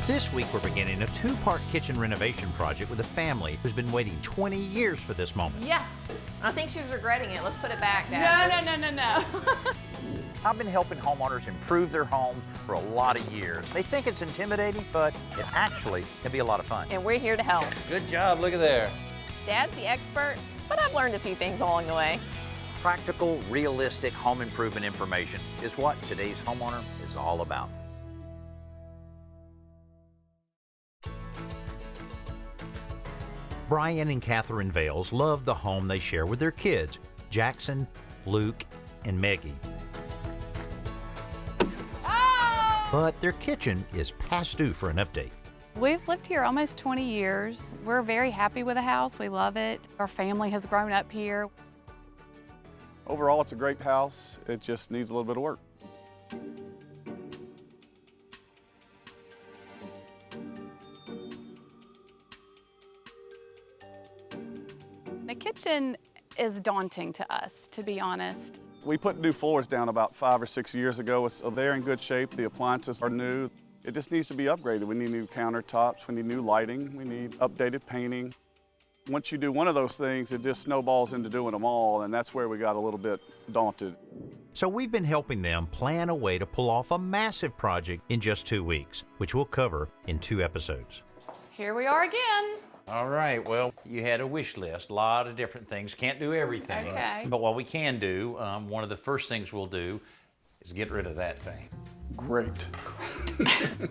This week we're beginning a two-part kitchen renovation project with a family who's been waiting 20 years for this moment. Yes! I think she's regretting it. Let's put it back, Dad. No. I've been helping homeowners improve their homes for a lot of years. They think it's intimidating, but it actually can be a lot of fun. And we're here to help. Good job, look at there. Dad's the expert, but I've learned a few things along the way. Practical, realistic home improvement information is what today's homeowner is all about. Brian and Catherine Vales love the home they share with their kids, Jackson, Luke, and Maggie. Oh! But their kitchen is past due for an update. We've lived here almost 20 years. We're very happy with the house. We love it. Our family has grown up here. Overall, it's a great house. It just needs a little bit of work. The kitchen is daunting to us, to be honest. We put new floors down about 5 or 6 years ago, so they're in good shape. The appliances are new. It just needs to be upgraded. We need new countertops, we need new lighting, we need updated painting. Once you do one of those things, it just snowballs into doing them all, and that's where we got a little bit daunted. So we've been helping them plan a way to pull off a massive project in just 2 weeks, which we'll cover in 2 episodes. Here we are again. All right, well, you had a wish list, a lot of different things. Can't do everything. Okay. But what we can do, one of the first things we'll do is get rid of that thing. Great.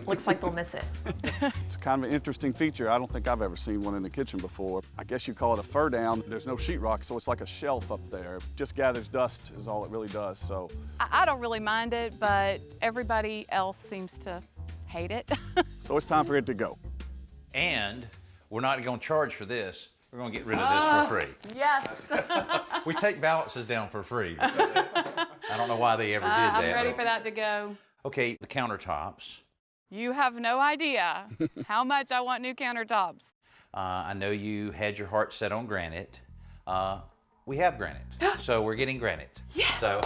Looks like they'll miss it. It's kind of an interesting feature. I don't think I've ever seen one in the kitchen before. I guess you call it a fur down. There's no sheetrock, so it's like a shelf up there. It just gathers dust is all it really does, so. I don't really mind it, but everybody else seems to hate it. So it's time for it to go. And we're not going to charge for this. We're going to get rid of this for free. Yes. We take balances down for free. I don't know why they ever did that. I'm ready for that to go. Okay, the countertops. You have no idea how much I want new countertops. I know you had your heart set on granite. We have granite, so we're getting granite. Yes. So.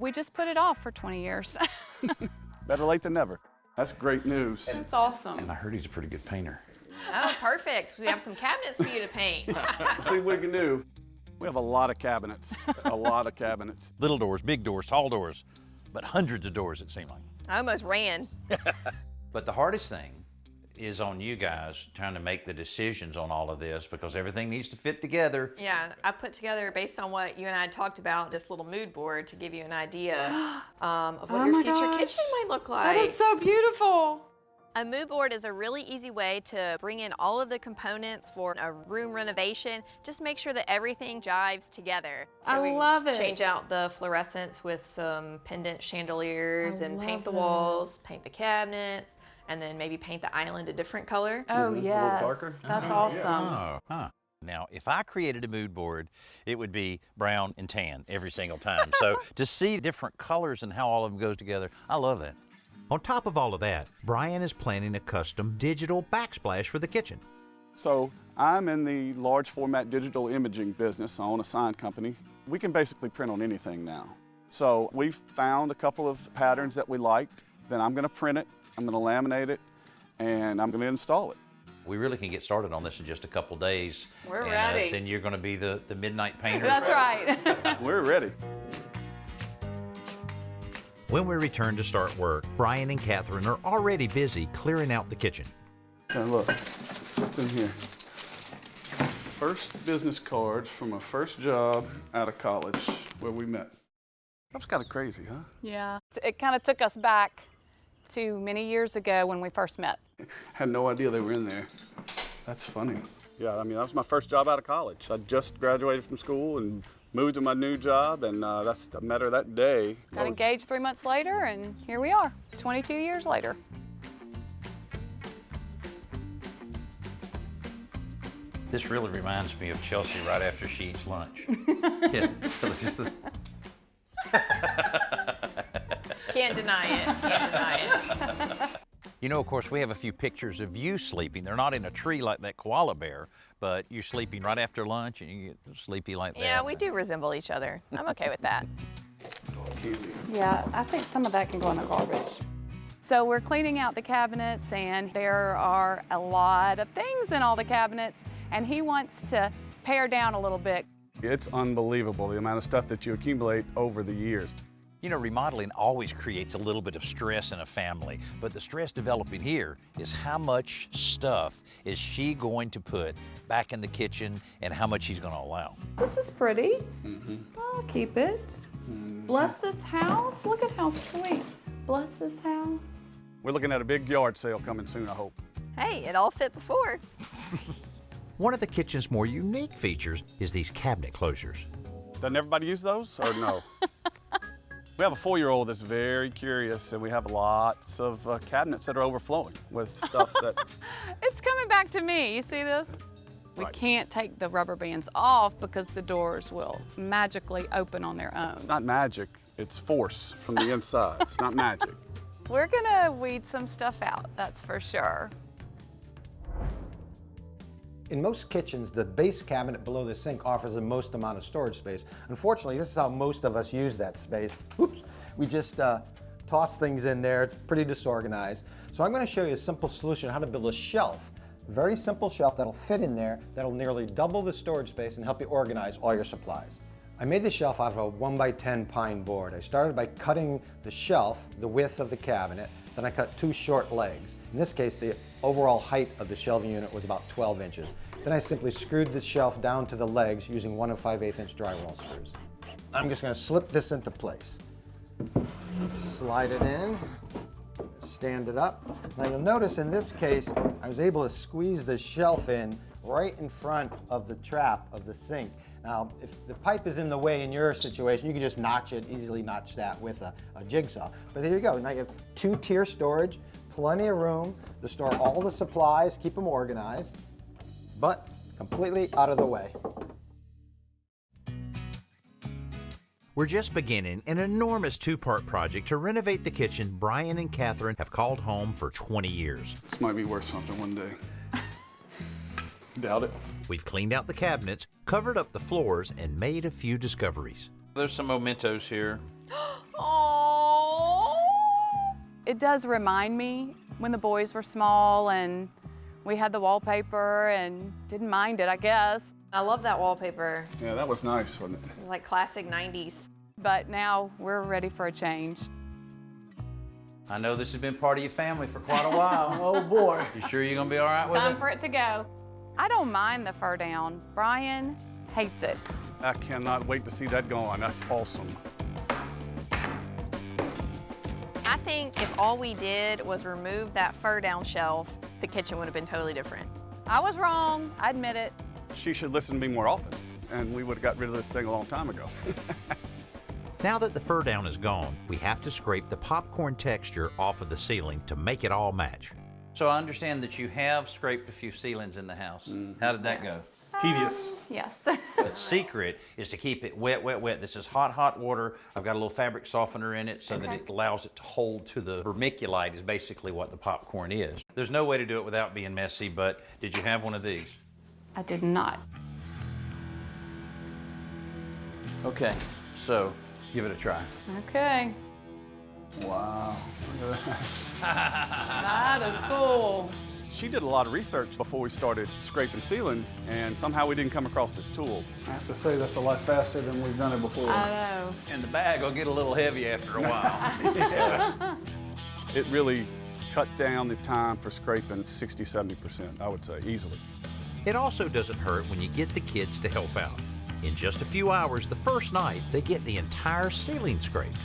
We just put it off for 20 years. Better late than never. That's great news. It's awesome. And I heard he's a pretty good painter. Oh, perfect. We have some cabinets for you to paint. See what we can do. We have a lot of cabinets, a lot of cabinets. Little doors, big doors, tall doors, but hundreds of doors it seemed like. I almost ran. But the hardest thing is on you guys trying to make the decisions on all of this because everything needs to fit together. Yeah, I put together, based on what you and I talked about, this little mood board to give you an idea of what your future kitchen might look like. That is so beautiful. A mood board is a really easy way to bring in all of the components for a room renovation. Just make sure that everything jives together. So I love it. Change out the fluorescents with some pendant chandeliers and paint the walls, paint the cabinets, and then maybe paint the island a different color. Oh, A yes. little darker? That's awesome. Oh, huh. Now, if I created a mood board, it would be brown and tan every single time. So to see different colors and how all of them goes together, I love that. On top of all of that, Brian is planning a custom digital backsplash for the kitchen. So I'm in the large format digital imaging business. I own a sign company. We can basically print on anything now. So we found a couple of patterns that we liked. Then I'm gonna print it, I'm gonna laminate it, and I'm gonna install it. We really can get started on this in just a couple days. We're and, ready. Then you're going to be the midnight painter. That's right. We're ready. When we return to start work, Brian and Catherine are already busy clearing out the kitchen. Okay, look, what's in here? First business cards from my first job out of college where we met. That was kind of crazy, huh? Yeah. It kind of took us back to many years ago when we first met. Had no idea they were in there. That's funny. Yeah, I mean, that was my first job out of college. I just graduated from school and moved to my new job, and I met her that day. Got engaged 3 months later, and here we are, 22 years later. This really reminds me of Chelsea right after she eats lunch. Yeah. Can't deny it. Can't deny it. You know, of course, we have a few pictures of you sleeping. They're not in a tree like that koala bear, but you're sleeping right after lunch and you get sleepy like that. Yeah, we do resemble each other. I'm okay with that. Yeah, I think some of that can go in the garbage. So we're cleaning out the cabinets, and there are a lot of things in all the cabinets, and he wants to pare down a little bit. It's unbelievable the amount of stuff that you accumulate over the years. You know, remodeling always creates a little bit of stress in a family, but the stress developing here is how much stuff is she going to put back in the kitchen and how much she's going to allow. This is pretty. I'll keep it. Bless this house. Look at how sweet. Bless this house. We're looking at a big yard sale coming soon, I hope. Hey, it all fit before. One of the kitchen's more unique features is these cabinet closures. Doesn't everybody use those, or no? We have a 4-year-old that's very curious, and we have lots of cabinets that are overflowing with stuff that... It's coming back to me. You see this? We Right. can't take the rubber bands off because the doors will magically open on their own. It's not magic, it's force from the inside. It's not magic. We're gonna weed some stuff out, that's for sure. In most kitchens, the base cabinet below the sink offers the most amount of storage space. Unfortunately, this is how most of us use that space. Oops, we just toss things in there. It's pretty disorganized. So I'm going to show you a simple solution on how to build a shelf. Very simple shelf that'll fit in there, that'll nearly double the storage space and help you organize all your supplies. I made the shelf out of a 1x10 pine board. I started by cutting the shelf, the width of the cabinet, then I cut 2 short legs. In this case, the overall height of the shelving unit was about 12 inches. Then I simply screwed the shelf down to the legs using 1 5/8 inch drywall screws. I'm just going to slip this into place. Slide it in, stand it up. Now you'll notice in this case, I was able to squeeze the shelf in right in front of the trap of the sink. Now, if the pipe is in the way in your situation, you can just notch it, easily notch that with a jigsaw. But there you go. Now you have 2-tier storage, plenty of room to store all the supplies, keep them organized, but completely out of the way. We're just beginning an enormous 2-part project to renovate the kitchen Brian and Catherine have called home for 20 years. This might be worth something one day. Doubt it. We've cleaned out the cabinets, covered up the floors, and made a few discoveries. There's some mementos here. Aww. It does remind me when the boys were small and we had the wallpaper and didn't mind it, I guess. I love that wallpaper, Yeah, that was nice, wasn't it? like classic 90s. But now we're ready for a change. I know this has been part of your family for quite a while. Oh boy. You sure you're gonna be all right with Time it? for it to go. I don't mind the fur down. Brian hates it. I cannot wait to see that going. That's awesome. I think if all we did was remove that fur down shelf, the kitchen would have been totally different. I was wrong, I admit it. She should listen to me more often, and we would have got rid of this thing a long time ago. Now that the fur down is gone, we have to scrape the popcorn texture off of the ceiling to make it all match. So I understand that you have scraped a few ceilings in the house. How did that go? Tedious. Yes. The secret is to keep it wet, wet, wet. This is hot, hot water. I've got a little fabric softener in it so that it allows it to hold to the vermiculite is basically what the popcorn is. There's no way to do it without being messy, but did you have one of these? I did not. Okay, so give it a try. Okay. Wow. That is cool. She did a lot of research before we started scraping ceilings, and somehow we didn't come across this tool. I have to say that's a lot faster than we've done it before. I know. And the bag will get a little heavy after a while. It really cut down the time for scraping 60, 70%, I would say, easily. It also doesn't hurt when you get the kids to help out. In just a few hours the first night, they get the entire ceiling scraped.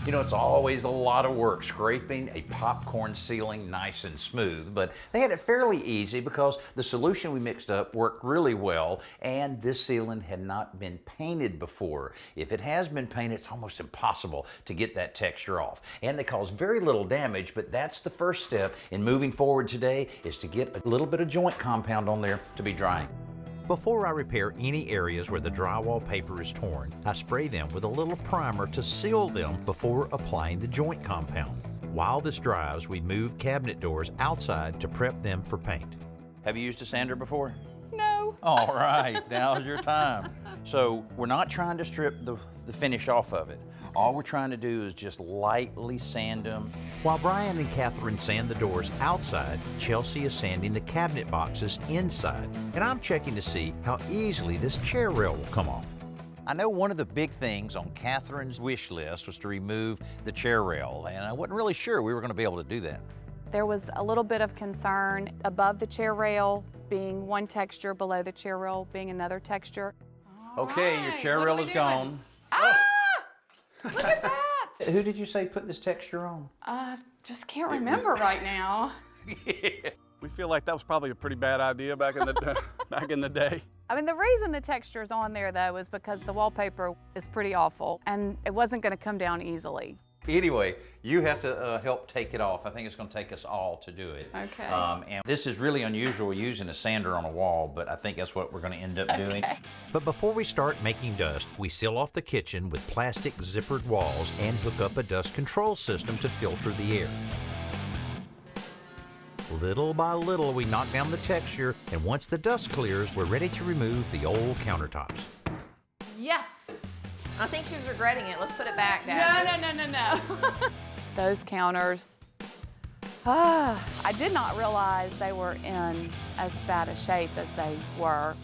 You know, it's always a lot of work scraping a popcorn ceiling nice and smooth, but they had it fairly easy because the solution we mixed up worked really well, and this ceiling had not been painted before. If it has been painted, it's almost impossible to get that texture off. And they cause very little damage, but that's the first step in moving forward today, is to get a little bit of joint compound on there to be drying. Before I repair any areas where the drywall paper is torn, I spray them with a little primer to seal them before applying the joint compound. While this dries, we move cabinet doors outside to prep them for paint. Have you used a sander before? No. All right, now's your time. So we're not trying to strip the finish off of it. All we're trying to do is just lightly sand them. While Brian and Catherine sand the doors outside, Chelsea is sanding the cabinet boxes inside. And I'm checking to see how easily this chair rail will come off. I know one of the big things on Catherine's wish list was to remove the chair rail, and I wasn't really sure we were going to be able to do that. There was a little bit of concern above the chair rail being one texture, below the chair rail being another texture. Okay, your chair rail is gone. Ah! Look at that! Who did you say put this texture on? Just can't remember right now. We feel like that was probably a pretty bad idea back in the day. I mean, the reason the texture's on there, though, is because the wallpaper is pretty awful, and it wasn't going to come down easily. Anyway, you have to help take it off. I think it's going to take us all to do it. Okay. And this is really unusual using a sander on a wall, but I think that's what we're going to end up doing. But before we start making dust, we seal off the kitchen with plastic zippered walls and hook up a dust control system to filter the air. Little by little, we knock down the texture, and once the dust clears, we're ready to remove the old countertops. Yes! I think she's regretting it. Let's put it back, Dad. No. Those counters, I did not realize they were in as bad a shape as they were.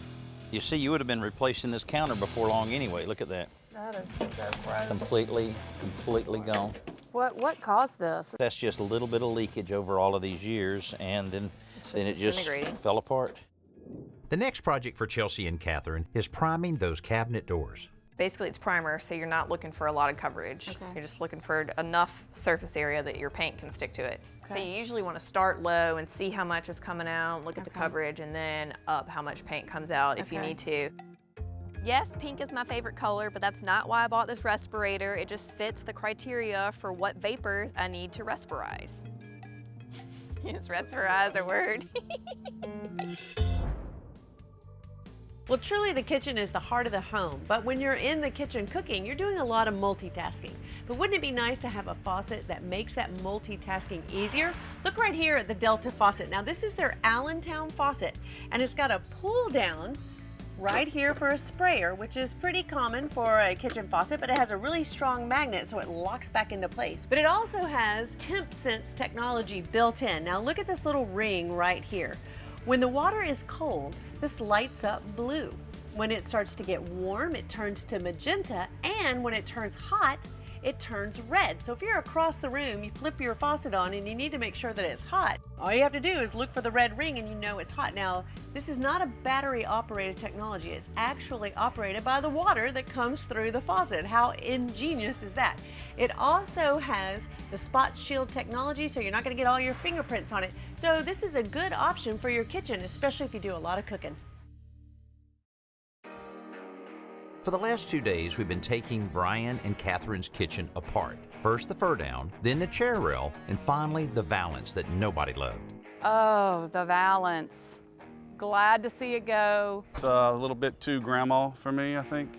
You see, you would have been replacing this counter before long anyway. Look at that. That is so gross. Completely gone. What caused this? That's just a little bit of leakage over all of these years, and then it just fell apart. The next project for Chelsea and Catherine is priming those cabinet doors. Basically, it's primer, so you're not looking for a lot of coverage. Okay. You're just looking for enough surface area that your paint can stick to it. Okay. So you usually want to start low and see how much is coming out, look at the coverage, and then up how much paint comes out if you need to. Yes, pink is my favorite color, but that's not why I bought this respirator. It just fits the criteria for what vapors I need to respirize. Is respirize a word? Well, truly the kitchen is the heart of the home, but when you're in the kitchen cooking, you're doing a lot of multitasking. But wouldn't it be nice to have a faucet that makes that multitasking easier? Look right here at the Delta faucet. Now this is their Allentown faucet, and it's got a pull down right here for a sprayer, which is pretty common for a kitchen faucet, but it has a really strong magnet so it locks back into place. But it also has temp sense technology built in. Now look at this little ring right here. When the water is cold, this lights up blue. When it starts to get warm, it turns to magenta, and when it turns hot, it turns red. So if you're across the room, you flip your faucet on and you need to make sure that it's hot. All you have to do is look for the red ring and you know it's hot. Now, this is not a battery operated technology. It's actually operated by the water that comes through the faucet. How ingenious is that? It also has the spot shield technology, so you're not gonna get all your fingerprints on it. So this is a good option for your kitchen, especially if you do a lot of cooking. For the last 2 days, we've been taking Brian and Catherine's kitchen apart. First the fur down, then the chair rail, and finally the valance that nobody loved. Oh, the valance. Glad to see it go. It's a little bit too grandma for me, I think.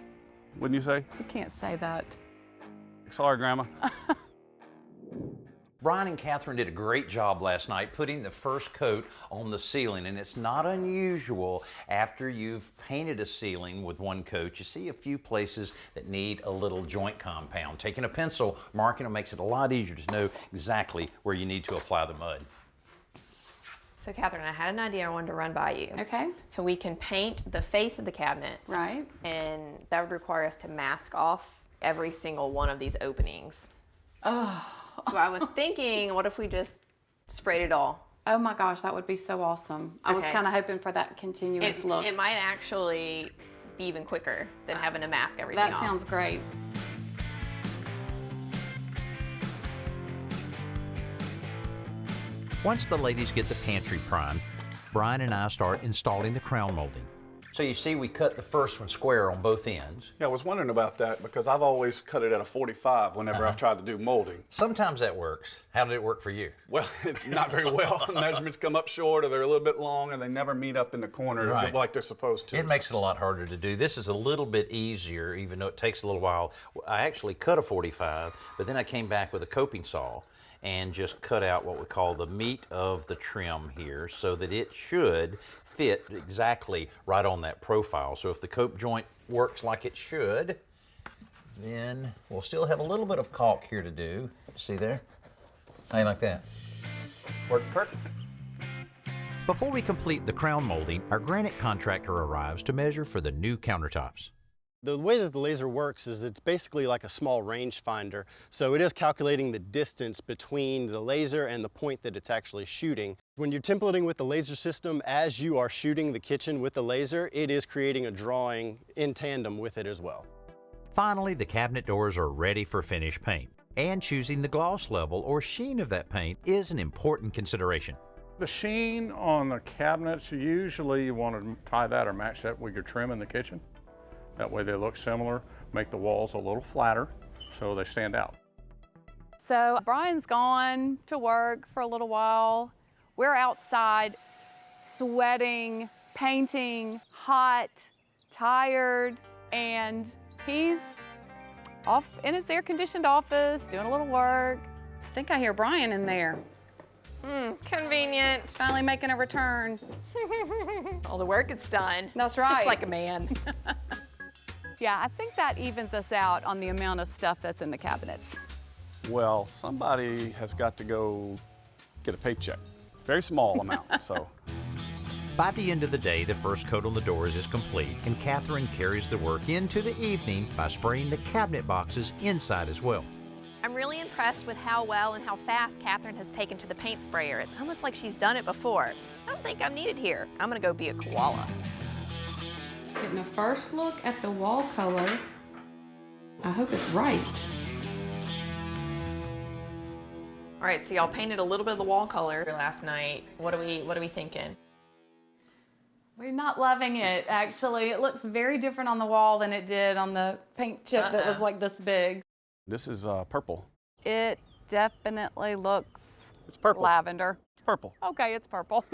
Wouldn't you say? You can't say that. Sorry, Grandma. Brian and Catherine did a great job last night putting the first coat on the ceiling, and it's not unusual after you've painted a ceiling with one coat, you see a few places that need a little joint compound. Taking a pencil, marking them makes it a lot easier to know exactly where you need to apply the mud. So Catherine, I had an idea I wanted to run by you. Okay. So we can paint the face of the cabinet. Right. And that would require us to mask off every single one of these openings. Oh. So I was thinking, what if we just sprayed it all? Oh my gosh, that would be so awesome. I was Okay. kind of hoping for that continuous look. It might actually be even quicker than having to mask everything That off. sounds great. Once the ladies get the pantry primed, Brian and I start installing the crown molding. So you see we cut the first one square on both ends. Yeah, I was wondering about that because I've always cut it at a 45 whenever I've tried to do molding. Sometimes that works. How did it work for you? Well, not very well. Measurements come up short or they're a little bit long and they never meet up in the corner Right. like they're supposed to. It makes it a lot harder to do. This is a little bit easier, even though it takes a little while. I actually cut a 45, but then I came back with a coping saw and just cut out what we call the meat of the trim here so that it should fit exactly right on that profile. So if the cope joint works like it should, then we'll still have a little bit of caulk here to do. See there? How you like that? Worked perfect. Before we complete the crown molding, our granite contractor arrives to measure for the new countertops. The way that the laser works is it's basically like a small rangefinder. So it is calculating the distance between the laser and the point that it's actually shooting. When you're templating with the laser system, as you are shooting the kitchen with the laser, it is creating a drawing in tandem with it as well. Finally, the cabinet doors are ready for finish paint. And choosing the gloss level or sheen of that paint is an important consideration. The sheen on the cabinets, usually you want to tie that or match that with your trim in the kitchen. That way they look similar, make the walls a little flatter so they stand out. So Brian's gone to work for a little while. We're outside sweating, painting, hot, tired, and he's off in his air-conditioned office doing a little work. I think I hear Brian in there, Convenient. finally making a return. All the work is done. That's right. Just like a man. Yeah, I think that evens us out on the amount of stuff that's in the cabinets. Well, somebody has got to go get a paycheck. Very small amount, so. By the end of the day, the first coat on the doors is complete, and Catherine carries the work into the evening by spraying the cabinet boxes inside as well. I'm really impressed with how well and how fast Catherine has taken to the paint sprayer. It's almost like she's done it before. I don't think I'm needed here. I'm gonna go be a koala. Getting a first look at the wall color. I hope it's right. All right, so y'all painted a little bit of the wall color last night. What are we thinking? We're not loving it, actually. It looks very different on the wall than it did on the paint chip that was like this big. This is purple. It definitely looks It's purple. lavender. It's purple. Okay, it's purple.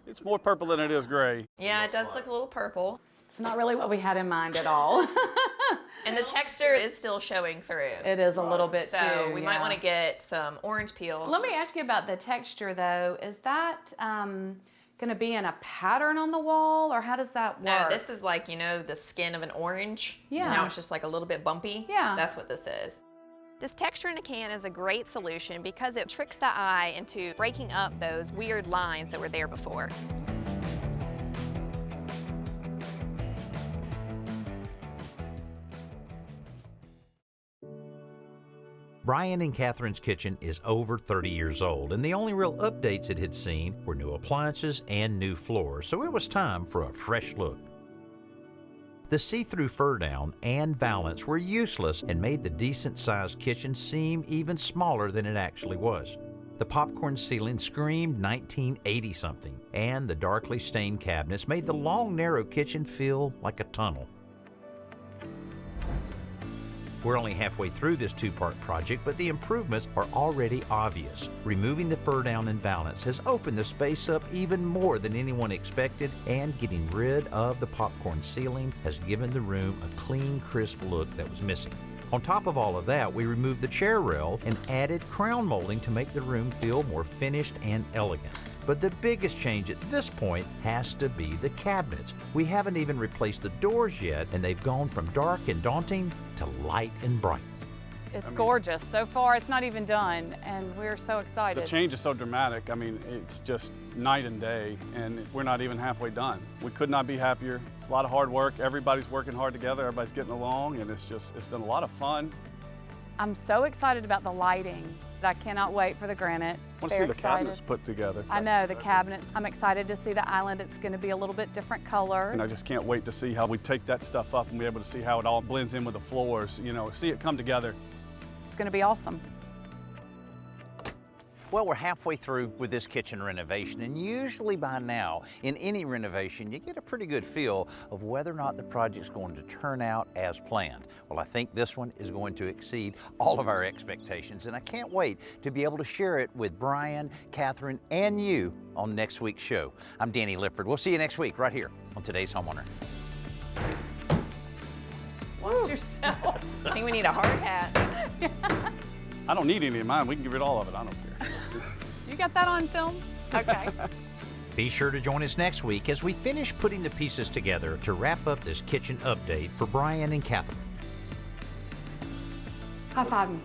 It's more purple than it is gray. Yeah, it does look a little purple. It's not really what we had in mind at all. And the texture is still showing through. It is a little bit too. So we might yeah. want to get some orange peel. Let me ask you about the texture though. Is that going to be in a pattern on the wall, or how does that work? No, this is like, you know, the skin of an orange. Yeah. Now it's just like a little bit bumpy. Yeah. That's what this is. This texture in a can is a great solution because it tricks the eye into breaking up those weird lines that were there before. Brian and Catherine's kitchen is over 30 years old, and the only real updates it had seen were new appliances and new floors, so it was time for a fresh look. The see-through fur down and valance were useless and made the decent-sized kitchen seem even smaller than it actually was. The popcorn ceiling screamed 1980-something, and the darkly stained cabinets made the long, narrow kitchen feel like a tunnel. We're only halfway through this two-part project, but the improvements are already obvious. Removing the fur down and valance has opened the space up even more than anyone expected, and getting rid of the popcorn ceiling has given the room a clean, crisp look that was missing. On top of all of that, we removed the chair rail and added crown molding to make the room feel more finished and elegant. But the biggest change at this point has to be the cabinets. We haven't even replaced the doors yet, and they've gone from dark and daunting to light and bright. It's gorgeous. So far, it's not even done, and we're so The excited. change is so dramatic. I mean, it's just night and day, and we're not even halfway done. We could not be happier. It's a lot of hard work. Everybody's working hard together. Everybody's getting along, and it's been a lot of fun. I'm so excited about the lighting. I cannot wait for the granite. I want to see the cabinets put together. I know, the cabinets. I'm excited to see the island. It's going to be a little bit different color. And I just can't wait to see how we take that stuff up and be able to see how it all blends in with the floors, you know, see it come together. It's going to be awesome. Well, we're halfway through with this kitchen renovation, and usually by now, in any renovation, you get a pretty good feel of whether or not the project's going to turn out as planned. Well, I think this one is going to exceed all of our expectations, and I can't wait to be able to share it with Brian, Catherine, and you on next week's show. I'm Danny Lipford. We'll see you next week right here on Today's Homeowner. Watch yourself. I think we need a hard hat. I don't need any of mine. We can give it all of it. I don't care. You got that on film? Okay. Be sure to join us next week as we finish putting the pieces together to wrap up this kitchen update for Brian and Catherine. High five me.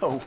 No.